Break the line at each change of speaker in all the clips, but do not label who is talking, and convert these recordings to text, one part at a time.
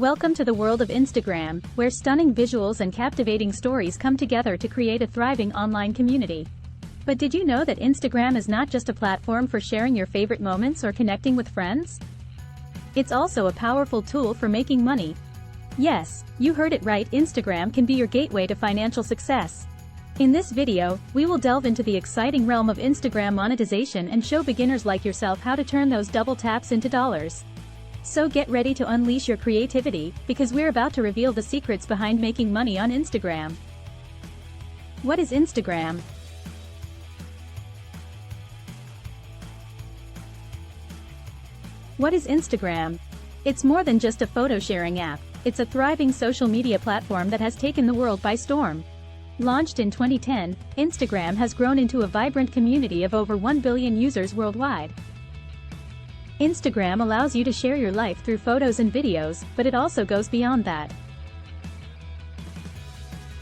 Welcome to the world of Instagram, where stunning visuals and captivating stories come together to create a thriving online community. But did you know that Instagram is not just a platform for sharing your favorite moments or connecting with friends? It's also a powerful tool for making money. Yes, you heard it right, Instagram can be your gateway to financial success. In this video, we will delve into the exciting realm of Instagram monetization and show beginners like yourself how to turn those double taps into dollars. So get ready to unleash your creativity, because we're about to reveal the secrets behind making money on Instagram. What is Instagram? What is Instagram? It's more than just a photo-sharing app. It's a thriving social media platform that has taken the world by storm. Launched in 2010, Instagram has grown into a vibrant community of over 1 billion users worldwide. Instagram allows you to share your life through photos and videos, but it also goes beyond that.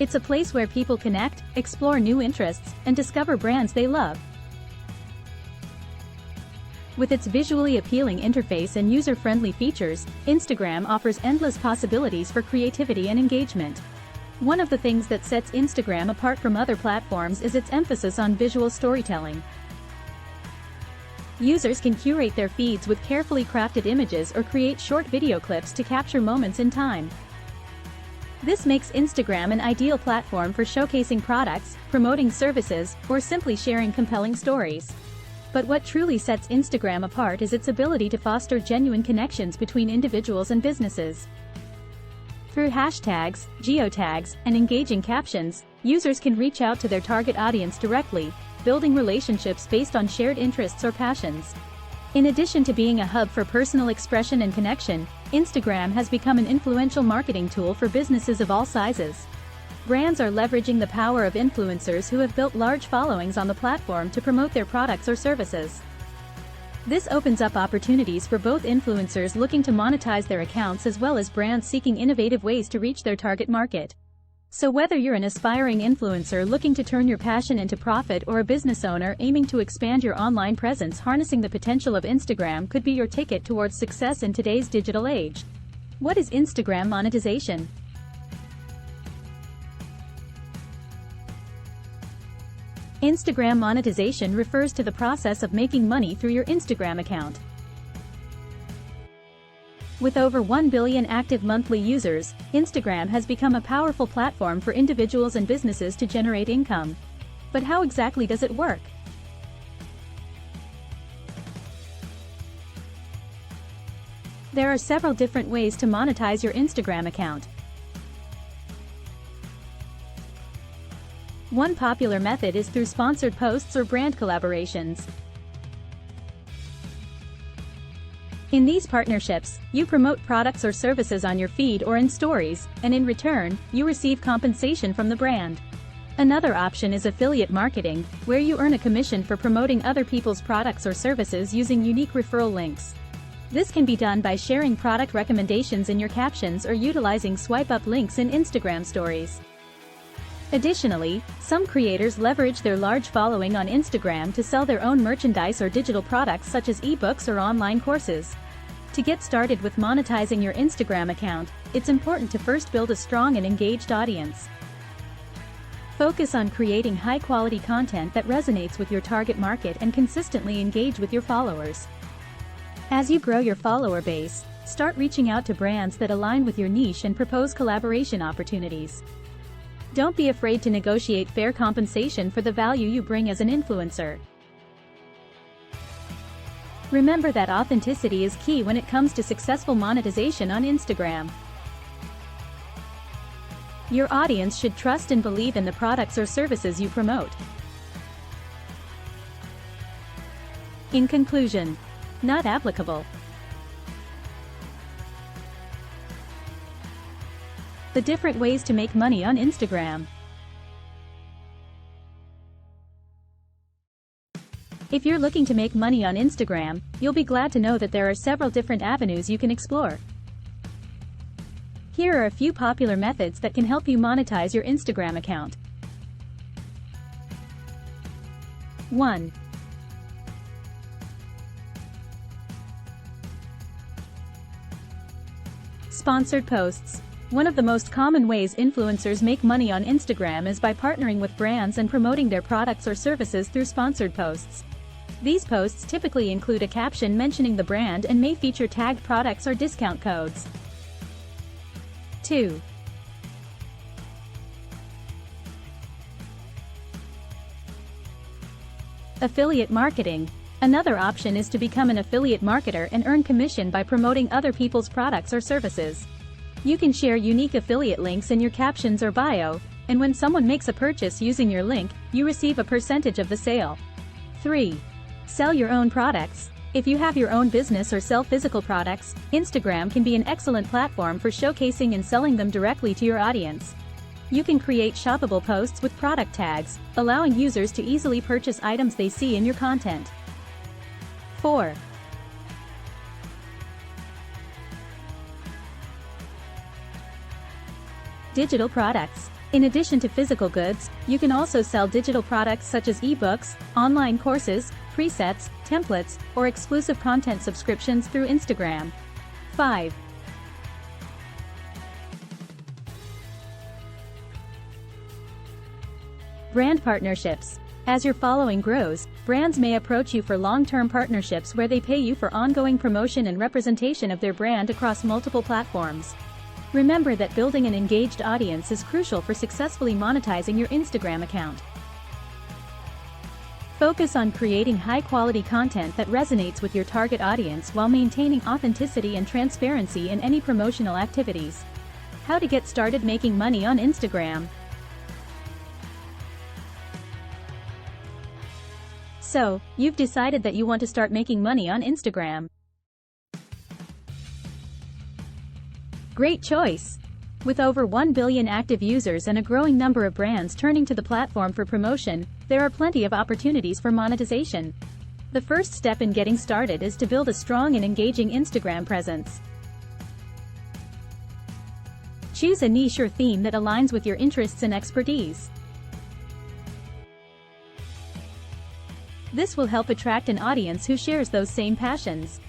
It's a place where people connect, explore new interests, and discover brands they love. With its visually appealing interface and user-friendly features, Instagram offers endless possibilities for creativity and engagement. One of the things that sets Instagram apart from other platforms is its emphasis on visual storytelling. Users can curate their feeds with carefully crafted images or create short video clips to capture moments in time. This makes Instagram an ideal platform for showcasing products, promoting services, or simply sharing compelling stories. But what truly sets Instagram apart is its ability to foster genuine connections between individuals and businesses. Through hashtags, geotags, and engaging captions, users can reach out to their target audience directly, building relationships based on shared interests or passions. In addition to being a hub for personal expression and connection, Instagram has become an influential marketing tool for businesses of all sizes. Brands are leveraging the power of influencers who have built large followings on the platform to promote their products or services. This opens up opportunities for both influencers looking to monetize their accounts as well as brands seeking innovative ways to reach their target market. So whether you're an aspiring influencer looking to turn your passion into profit or a business owner aiming to expand your online presence, harnessing the potential of Instagram could be your ticket towards success in today's digital age. What is Instagram monetization? Instagram monetization refers to the process of making money through your Instagram account. With over 1 billion active monthly users, Instagram has become a powerful platform for individuals and businesses to generate income. But how exactly does it work? There are several different ways to monetize your Instagram account. One popular method is through sponsored posts or brand collaborations. In these partnerships, you promote products or services on your feed or in stories, and in return, you receive compensation from the brand. Another option is affiliate marketing, where you earn a commission for promoting other people's products or services using unique referral links. This can be done by sharing product recommendations in your captions or utilizing swipe-up links in Instagram stories. Additionally, some creators leverage their large following on Instagram to sell their own merchandise or digital products such as ebooks or online courses. To get started with monetizing your Instagram account, it's important to first build a strong and engaged audience. Focus on creating high-quality content that resonates with your target market and consistently engage with your followers. As you grow your follower base, start reaching out to brands that align with your niche and propose collaboration opportunities. Don't be afraid to negotiate fair compensation for the value you bring as an influencer. Remember that authenticity is key when it comes to successful monetization on Instagram. Your audience should trust and believe in the products or services you promote. In conclusion, not applicable. The different ways to make money on Instagram. If you're looking to make money on Instagram, you'll be glad to know that there are several different avenues you can explore. Here are a few popular methods that can help you monetize your Instagram account. 1. Sponsored posts. One of the most common ways influencers make money on Instagram is by partnering with brands and promoting their products or services through sponsored posts. These posts typically include a caption mentioning the brand and may feature tagged products or discount codes. 2. Affiliate marketing. Another option is to become an affiliate marketer and earn commission by promoting other people's products or services. You can share unique affiliate links in your captions or bio, and when someone makes a purchase using your link, you receive a percentage of the sale. 3. Sell your own products. If you have your own business or sell physical products, Instagram can be an excellent platform for showcasing and selling them directly to your audience. You can create shoppable posts with product tags, allowing users to easily purchase items they see in your content. 4. Digital products. In addition to physical goods, you can also sell digital products such as ebooks, online courses, presets, templates, or exclusive content subscriptions through Instagram. 5. Brand partnerships. As your following grows, brands may approach you for long-term partnerships where they pay you for ongoing promotion and representation of their brand across multiple platforms. Remember that building an engaged audience is crucial for successfully monetizing your Instagram account. Focus on creating high-quality content that resonates with your target audience while maintaining authenticity and transparency in any promotional activities. How to get started making money on Instagram. So, you've decided that you want to start making money on Instagram. Great choice! With over 1 billion active users and a growing number of brands turning to the platform for promotion, there are plenty of opportunities for monetization. The first step in getting started is to build a strong and engaging Instagram presence. Choose a niche or theme that aligns with your interests and expertise. This will help attract an audience who shares those same passions.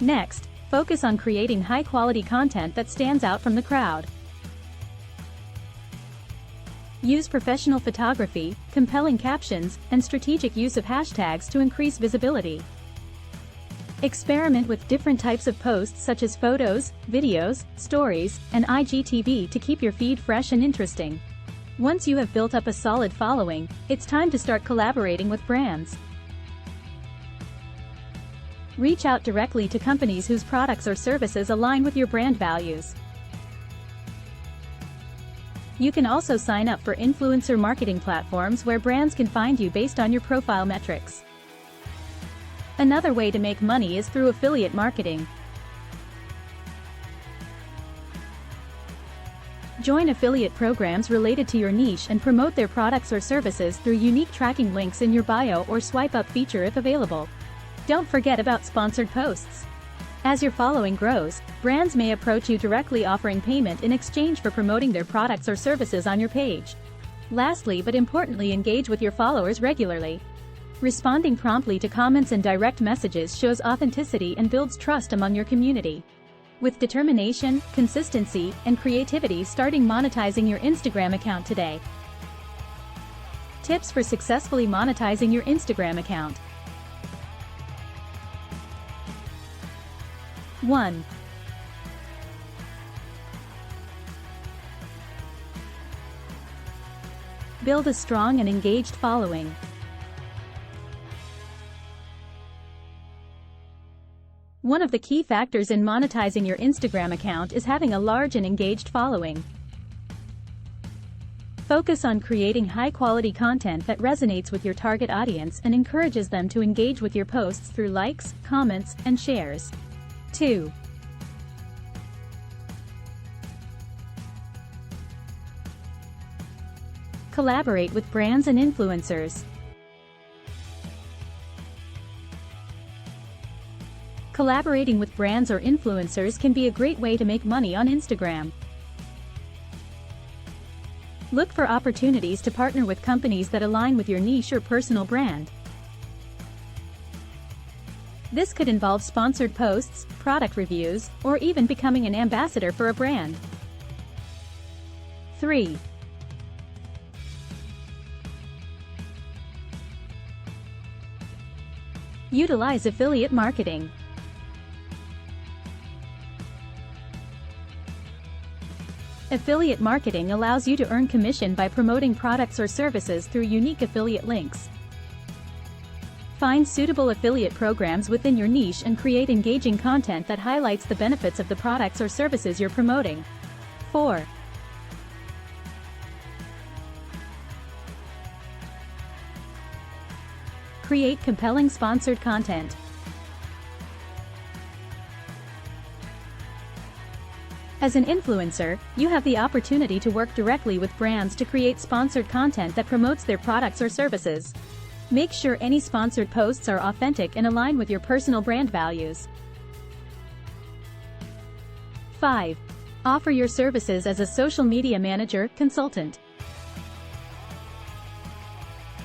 Next, focus on creating high-quality content that stands out from the crowd. Use professional photography, compelling captions, and strategic use of hashtags to increase visibility. Experiment with different types of posts such as photos, videos, stories, and IGTV to keep your feed fresh and interesting. Once you have built up a solid following, it's time to start collaborating with brands. Reach out directly to companies whose products or services align with your brand values. You can also sign up for influencer marketing platforms where brands can find you based on your profile metrics. Another way to make money is through affiliate marketing. Join affiliate programs related to your niche and promote their products or services through unique tracking links in your bio or swipe up feature if available. Don't forget about sponsored posts. As your following grows, brands may approach you directly offering payment in exchange for promoting their products or services on your page. Lastly but importantly, engage with your followers regularly. Responding promptly to comments and direct messages shows authenticity and builds trust among your community. With determination, consistency, and creativity, starting monetizing your Instagram account today. Tips for successfully monetizing your Instagram account. 1. Build a strong and engaged following. One of the key factors in monetizing your Instagram account is having a large and engaged following. Focus on creating high-quality content that resonates with your target audience and encourages them to engage with your posts through likes, comments, and shares. 2. Collaborate with brands and influencers. Collaborating with brands or influencers can be a great way to make money on Instagram. Look for opportunities to partner with companies that align with your niche or personal brand. This could involve sponsored posts, product reviews, or even becoming an ambassador for a brand. 3. Utilize affiliate marketing. Affiliate marketing allows you to earn commission by promoting products or services through unique affiliate links. Find suitable affiliate programs within your niche and create engaging content that highlights the benefits of the products or services you're promoting. 4. Create compelling sponsored content. As an influencer, you have the opportunity to work directly with brands to create sponsored content that promotes their products or services. Make sure any sponsored posts are authentic and align with your personal brand values. 5. Offer your services as a social media manager, consultant.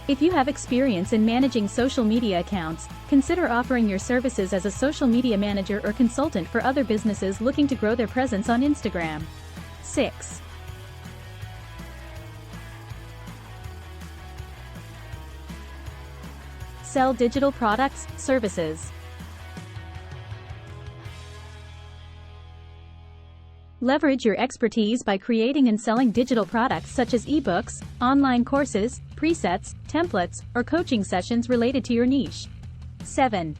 If you have experience in managing social media accounts, consider offering your services as a social media manager or consultant for other businesses looking to grow their presence on Instagram. 6. Sell digital products, services. Leverage your expertise by creating and selling digital products such as ebooks, online courses, presets, templates, or coaching sessions related to your niche. 7.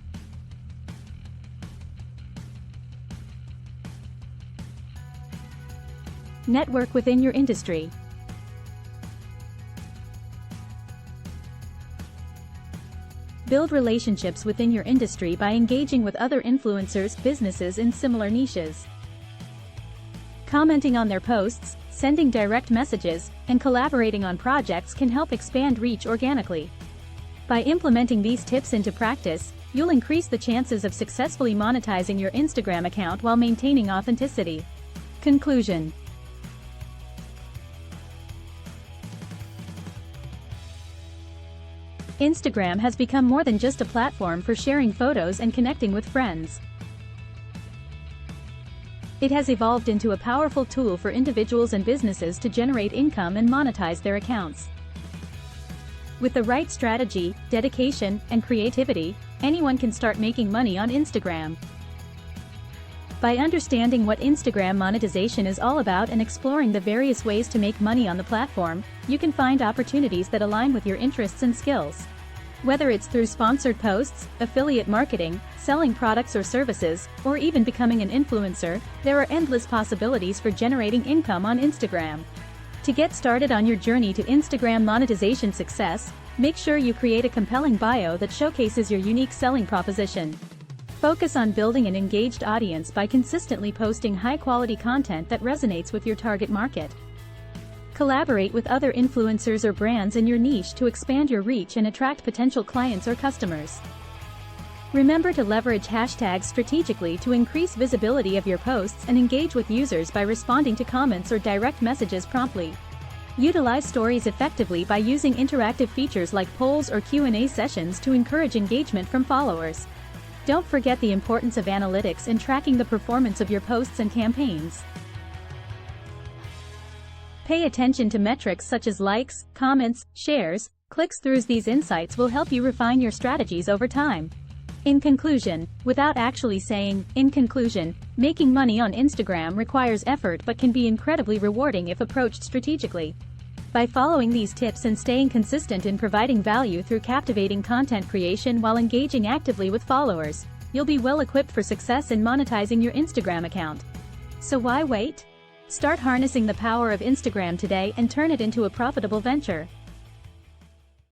Network within your industry. Build relationships within your industry by engaging with other influencers, businesses in similar niches. Commenting on their posts, sending direct messages, and collaborating on projects can help expand reach organically. By implementing these tips into practice, you'll increase the chances of successfully monetizing your Instagram account while maintaining authenticity. Conclusion. Instagram has become more than just a platform for sharing photos and connecting with friends. It has evolved into a powerful tool for individuals and businesses to generate income and monetize their accounts. With the right strategy, dedication, and creativity, anyone can start making money on Instagram. By understanding what Instagram monetization is all about and exploring the various ways to make money on the platform, you can find opportunities that align with your interests and skills. Whether it's through sponsored posts, affiliate marketing, selling products or services, or even becoming an influencer, there are endless possibilities for generating income on Instagram. To get started on your journey to Instagram monetization success, make sure you create a compelling bio that showcases your unique selling proposition. Focus on building an engaged audience by consistently posting high-quality content that resonates with your target market. Collaborate with other influencers or brands in your niche to expand your reach and attract potential clients or customers. Remember to leverage hashtags strategically to increase visibility of your posts and engage with users by responding to comments or direct messages promptly. Utilize stories effectively by using interactive features like polls or Q&A sessions to encourage engagement from followers. Don't forget the importance of analytics in tracking the performance of your posts and campaigns. Pay attention to metrics such as likes, comments, shares, clicks-throughs. These insights will help you refine your strategies over time. In conclusion, without actually saying, in conclusion, making money on Instagram requires effort but can be incredibly rewarding if approached strategically. By following these tips and staying consistent in providing value through captivating content creation while engaging actively with followers, you'll be well equipped for success in monetizing your Instagram account. So why wait? Start harnessing the power of Instagram today and turn it into a profitable venture.